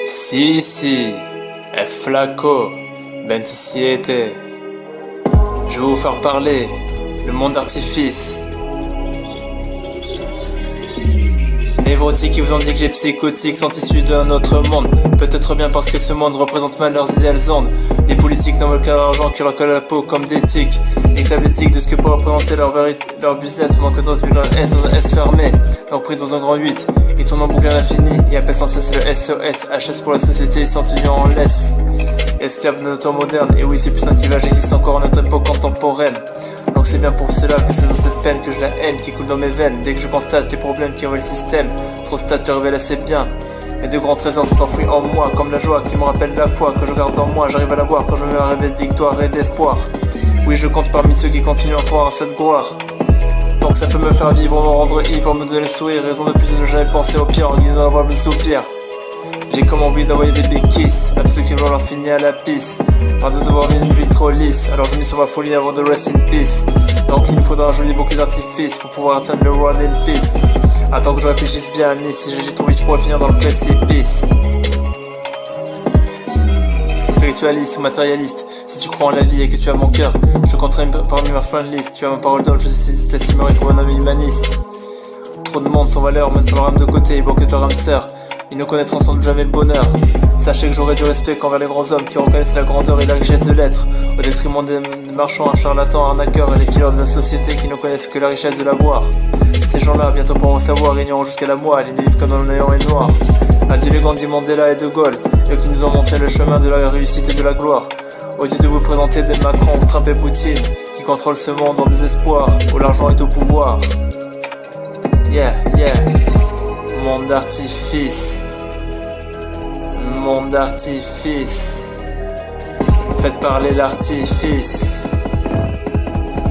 Si, è Flaco, 27. Je vais vous faire parler, le monde d'artifice. Névrotiques qui vous ont dit que les psychotiques sont issus d'un autre monde. Peut-être bien parce que ce monde représente mal leurs idéales ondes. Les politiques n'en veulent qu'à l'argent qui leur colle à la peau comme des tics. Véritable éthique de ce que peut représenter leur business pendant que d'autres vivent dans un S fermé. Donc pris dans un grand 8, ils tournent en boucle à l'infini et appellent sans cesse le SOS. HS pour la société, ils sont tenus en laisse. Esclaves de notre temps moderne, et oui ce putain de clivage existe encore en notre époque contemporaine. Donc c'est bien pour cela que c'est dans cette peine que j'ai la haine qui coule dans mes veines. Dès que je constate les problèmes qui envahissent le système, trop stats le révèle assez bien. Mes deux grands trésors sont enfouis en moi, comme la joie qui me rappelle la foi que je garde en moi. J'arrive à la voir quand je me mets à rêver de victoire et d'espoir. Oui, je compte parmi ceux qui continuent à croire à cette gloire. Tant que ça peut me faire vivre, me rendre ivre, me donner le sourire, raison de plus de ne jamais penser au pire en guidant d'avoir le soupir. J'ai comme envie d'envoyer des béquisses à tous ceux qui veulent leur finir à la pisse. Pas de devoir vivre une vie trop lisse, alors je mis sur ma folie avant de rest in peace. Donc il me faudra un joli bouquet d'artifice pour pouvoir atteindre le run in peace. Attends que je réfléchisse bien à Nice, si j'agis trop vite je pourrais finir dans le précipice. Spiritualiste ou matérialiste, si tu crois en la vie et que tu as mon cœur, je compterai parmi ma friend list. Tu as ma parole d'homme, je t'estimerai comme un homme humaniste. Trop de monde sans valeur, mettent leur âme de côté, ils voient que leur âme sœur. Ils ne connaîtront sans doute jamais le bonheur. Sachez que j'aurai du respect envers les grands hommes qui reconnaissent la grandeur et la richesse de l'être, au détriment des marchands, charlatans, arnaqueurs et les killers de la société qui ne connaissent que la richesse de l'avoir. Ces gens-là bientôt pourront savoir, ignorant jusqu'à la moelle, ils ne vivent que dans le néant et noir. Adieu les Gandhi, Mandela et De Gaulle, eux qui nous ont montré le chemin de la réussite et de la gloire. Au lieu de vous présenter des Macron, Trump et Poutine, qui contrôlent ce monde en désespoir, où l'argent est au pouvoir. Yeah, monde d'artifice. Monde d'artifice. Faites parler l'artifice.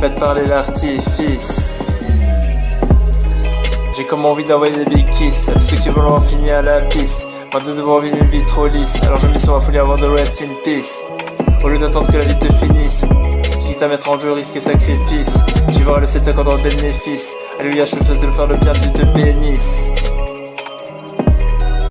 Faites parler l'artifice. J'ai comme envie d'envoyer des big kiss à tous ceux qui veulent en finir à la pisse. Pas de devoir vivre une vie trop lisse, alors je mis sur ma folie avant de rest in peace. Au lieu d'attendre que la vie te finisse, quitte à mettre en jeu risque et sacrifice, tu verras le 7 accord dans le bénéfice. Alléluia, je souhaite te le faire le bien, Dieu te bénisse.